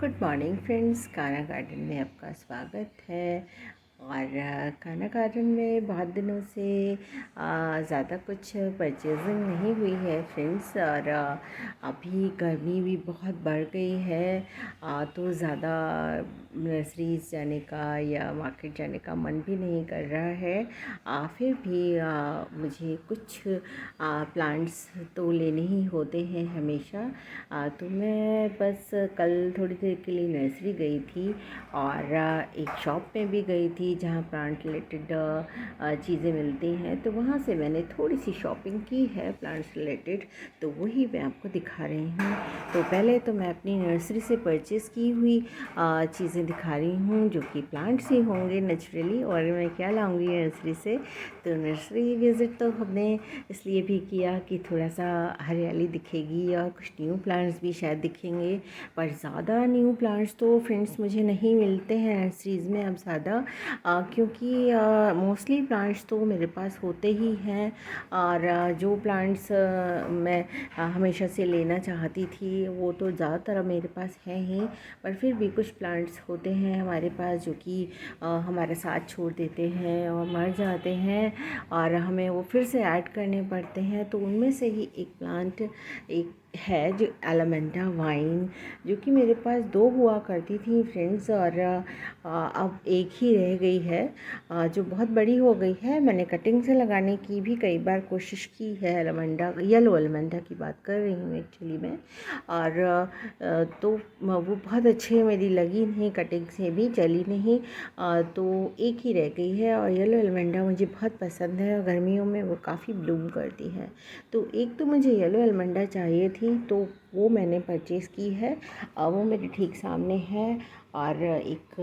Good morning friends, Kanha garden में आपका स्वागत है। और कान्हा गार्डन में बहुत दिनों से ज़्यादा कुछ परचेजिंग नहीं हुई है फ्रेंड्स। और अभी गर्मी भी बहुत बढ़ गई है, तो ज़्यादा नर्सरीज जाने का या मार्केट जाने का मन भी नहीं कर रहा है। फिर भी मुझे कुछ प्लांट्स तो लेने ही होते हैं हमेशा। तो मैं बस कल थोड़ी देर के लिए नर्सरी गई थी और एक शॉप में भी गई थी जहाँ प्लांट रिलेटेड चीज़ें मिलती हैं। तो वहाँ से मैंने थोड़ी सी शॉपिंग की है प्लांट्स रिलेटेड, तो वही मैं आपको दिखा रही हूँ। तो पहले तो मैं अपनी नर्सरी से परचेज़ की हुई चीज़ें दिखा रही हूँ जो कि प्लांट्स ही होंगे नेचुरली। और मैं क्या लाऊंगी नर्सरी से, तो नर्सरी विज़िट तो हमने इसलिए भी किया कि थोड़ा सा हरियाली दिखेगी और कुछ न्यू प्लांट्स भी शायद दिखेंगे। पर ज़्यादा न्यू प्लांट्स तो फ्रेंड्स मुझे नहीं मिलते हैं नर्सरीज़ में अब ज़्यादा, क्योंकि मोस्टली प्लांट्स तो मेरे पास होते ही हैं। और जो प्लांट्स मैं हमेशा से लेना चाहती थी वो तो ज़्यादातर अब मेरे पास हैं ही। पर फिर भी कुछ प्लांट्स होते हैं हमारे पास जो कि हमारे साथ छोड़ देते हैं और मर जाते हैं और हमें वो फिर से ऐड करने पड़ते हैं। तो उनमें से ही एक प्लांट एक है जो एलामेंटा वाइन, जो कि मेरे पास 2 हुआ करती थी फ्रेंड्स। और अब एक ही रह गई है जो बहुत बड़ी हो गई है। मैंने कटिंग से लगाने की भी कई बार कोशिश की है। एलामेंटा, येलो एलामेंटा की बात कर रही हूँ एक्चुअली मैं। और तो वो बहुत अच्छी मेरी लगी नहीं, कटिंग से भी चली नहीं। तो एक ही रह गई है और येलो एलमंडा मुझे बहुत पसंद है और गर्मियों में वो काफ़ी ब्लूम करती है। तो एक तो मुझे येलो एलमंडा चाहिए थी, तो वो मैंने परचेज़ की है। वो मेरे ठीक सामने है और एक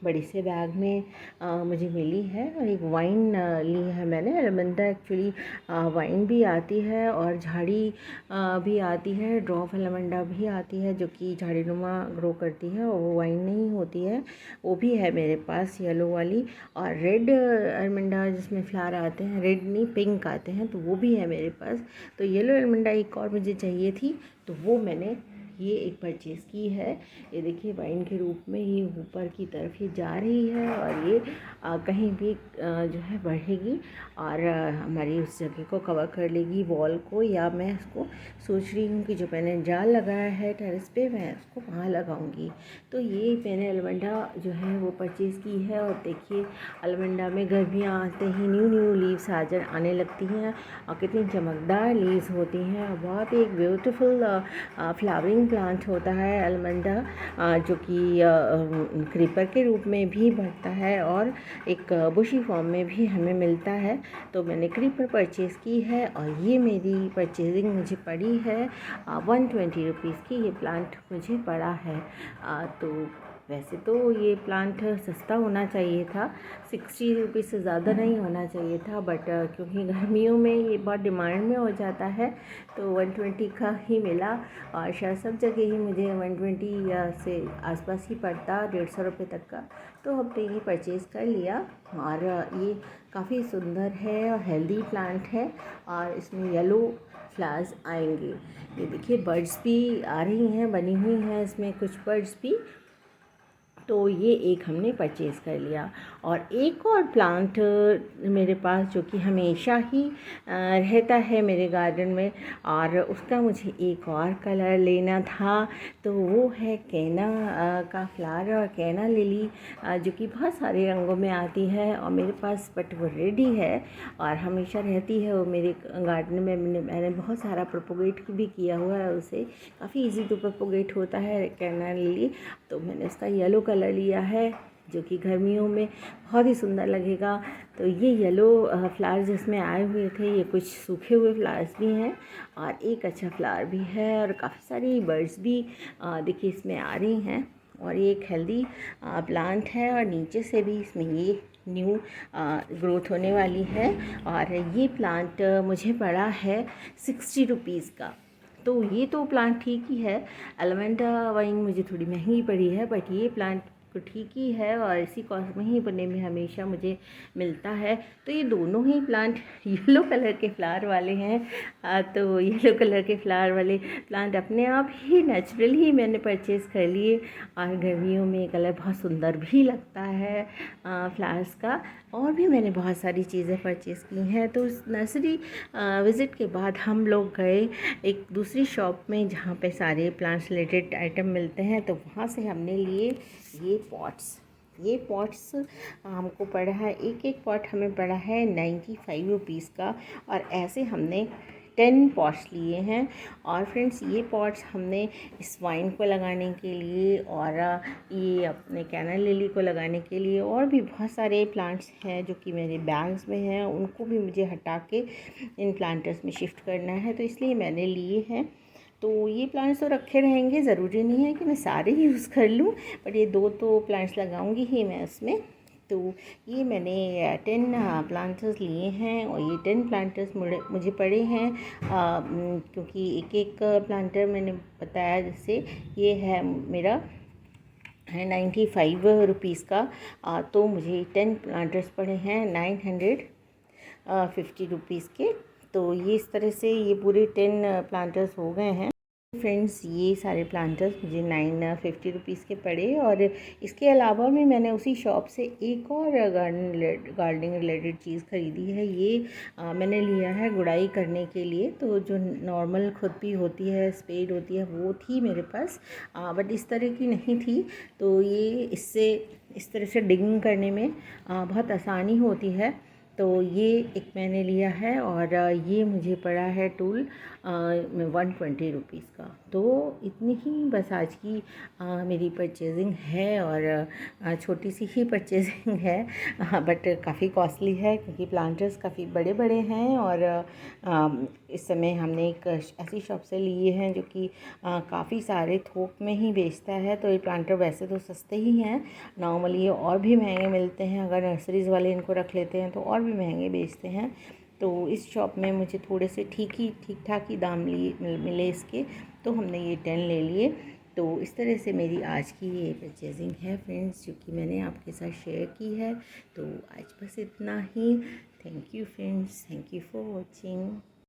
बड़ी से बैग में मुझे मिली है। और एक वाइन ली है मैंने। एलमंडा एक्चुअली वाइन भी आती है और झाड़ी भी आती है, ड्रॉप एलमंडा भी आती है जो कि झाड़ीनुमा ग्रो करती है और वो वाइन नहीं होती है। वो भी है मेरे पास येलो वाली। और रेड एलमंडा जिसमें फ्लावर आते हैं, रेड नहीं पिंक आते हैं, तो वो भी है मेरे पास। तो येलो एलमंडा एक और मुझे चाहिए थी, तो वो मैंने ये एक परचेज़ की है। ये देखिए वाइन के रूप में ये ऊपर की तरफ ये जा रही है और ये कहीं भी जो है बढ़ेगी और हमारी उस जगह को कवर कर लेगी, वॉल को। या मैं इसको सोच रही हूँ कि जो मैंने जाल लगाया है टेरेस पे, मैं उसको वहाँ लगाऊंगी। तो ये मैंने एलमंडा जो है वो परचेज़ की है। और देखिए एलमंडा में गर्मियाँ आते ही न्यू न्यू लीव्स आने लगती हैं और कितनी चमकदार लीव्स होती हैं। और बहुत एक ब्यूटीफुल फ्लावरिंग प्लांट होता है एलमंडा, जो कि क्रीपर के रूप में भी बढ़ता है और एक बुशी फॉर्म में भी हमें मिलता है। तो मैंने क्रीपर परचेज़ की है और ये मेरी परचेजिंग मुझे पड़ी है 120 रुपीज़ की। ये प्लांट मुझे पड़ा है। तो वैसे तो ये प्लांट सस्ता होना चाहिए था, 60 रुपीज़ से ज़्यादा नहीं होना चाहिए था। बट क्योंकि गर्मियों में ये बहुत डिमांड में हो जाता है, तो 120 का ही मिला। और शायद सब जगह ही मुझे 120 या से आसपास ही पड़ता, 150 रुपये तक का। तो हमने ये परचेज़ कर लिया। और ये काफ़ी सुंदर है और हेल्दी प्लांट है और इसमें येलो फ्लावर्स आएंगे। ये देखिए बर्ड्स भी आ रही हैं, बनी हुई हैं इसमें कुछ बर्ड्स भी। तो ये एक हमने परचेज़ कर लिया। और एक और प्लांट मेरे पास जो कि हमेशा ही रहता है मेरे गार्डन में, और उसका मुझे एक और कलर लेना था। तो वो है कैना का फ्लावर और कैना लिली, जो कि बहुत सारे रंगों में आती है और मेरे पास बट वो रेडी है और हमेशा रहती है वो मेरे गार्डन में। मैंने बहुत सारा प्रोपोगेट भी किया हुआ है उसे, काफ़ी इजी टू प्रोपोगेट होता है कैना लिली। तो मैंने इसका येलो कलर लिया है जो कि गर्मियों में बहुत ही सुंदर लगेगा। तो ये येलो फ्लावर्स जिसमें आए हुए थे, ये कुछ सूखे हुए फ्लावर्स भी हैं और एक अच्छा फ्लावर भी है और काफ़ी सारी बर्ड्स भी देखिए इसमें आ रही हैं। और ये एक हेल्दी प्लांट है और नीचे से भी इसमें ये न्यू ग्रोथ होने वाली है। और ये प्लांट मुझे पड़ा है 60 रुपीज़ का। तो ये तो प्लांट ठीक ही है। एलमेंटा वाइन मुझे थोड़ी महंगी पड़ी है, बट ये प्लांट ठीक ही है और इसी कॉस्ट में ही पुणे में हमेशा मुझे मिलता है। तो ये दोनों ही प्लांट येलो कलर के फ्लावर वाले हैं। तो येलो कलर के फ्लावर वाले प्लांट अपने आप ही नेचुरल ही मैंने परचेज़ कर लिए और गर्मियों में कलर बहुत सुंदर भी लगता है फ्लावर्स का। और भी मैंने बहुत सारी चीज़ें परचेज़ की हैं। तो उस नर्सरी विज़िट के बाद हम लोग गए एक दूसरी शॉप में जहाँ पे सारे प्लांट्स रिलेटेड आइटम मिलते हैं। तो वहाँ से हमने लिए ये पॉट्स हमको पड़ा है, एक एक पॉट हमें पड़ा है 95 रुपीज़ का। और ऐसे हमने 10 पॉट्स लिए हैं। और फ्रेंड्स ये पॉट्स हमने इस वाइन को लगाने के लिए और ये अपने कैनल लिली को लगाने के लिए और भी बहुत सारे प्लांट्स हैं जो कि मेरे बैग्स में हैं, उनको भी मुझे हटा के इन प्लांटर्स में शिफ्ट करना है, तो इसलिए मैंने लिए हैं। तो ये प्लांट्स तो रखे रहेंगे, ज़रूरी नहीं है कि मैं सारे यूज़ कर लूँ, बट ये 2 तो प्लांट्स लगाऊंगी ही मैं उसमें। तो ये मैंने 10 प्लांटर्स लिए हैं और ये 10 प्लांटर्स मुझे पड़े हैं क्योंकि एक एक प्लांटर मैंने बताया, जैसे ये है मेरा है 95 रुपीज़ का। तो मुझे 10 प्लांटर्स पड़े हैं 950 रुपीज़ के। तो ये इस तरह से ये पूरे 10 प्लांटर्स हो गए हैं। फ्रेंड्स ये सारे प्लांटर्स मुझे 950 रुपीज़ के पड़े। और इसके अलावा भी मैंने उसी शॉप से एक और गार्डनिंग रिलेटेड चीज़ ख़रीदी है। ये मैंने लिया है गुड़ाई करने के लिए। तो जो नॉर्मल खुरपी होती है, स्पेड होती है, वो थी मेरे पास, बट इस तरह की नहीं थी। तो ये इससे इस तरह से डिगिंग करने में बहुत आसानी होती है। तो ये एक मैंने लिया है और ये मुझे पड़ा है टूल 120 रुपीज़ का। तो इतनी ही बस आज की मेरी परचेजिंग है और छोटी सी ही परचेजिंग है, बट काफ़ी कॉस्टली है क्योंकि प्लांटर्स काफ़ी बड़े बड़े हैं। और इस समय हमने एक ऐसी शॉप से लिए हैं जो कि काफ़ी सारे थोक में ही बेचता है। तो ये प्लांटर वैसे तो सस्ते ही हैं, नॉर्मली ये और भी महंगे मिलते हैं, अगर नर्सरीज़ वाले इनको रख लेते हैं तो और भी महंगे बेचते हैं। तो इस शॉप में मुझे थोड़े से ठीक ठाक ही दाम मिले इसके, तो हमने ये 10 ले लिए। तो इस तरह से मेरी आज की ये परचेजिंग है फ्रेंड्स, जो कि मैंने आपके साथ शेयर की है। तो आज बस इतना ही। Thank you friends, thank you for watching.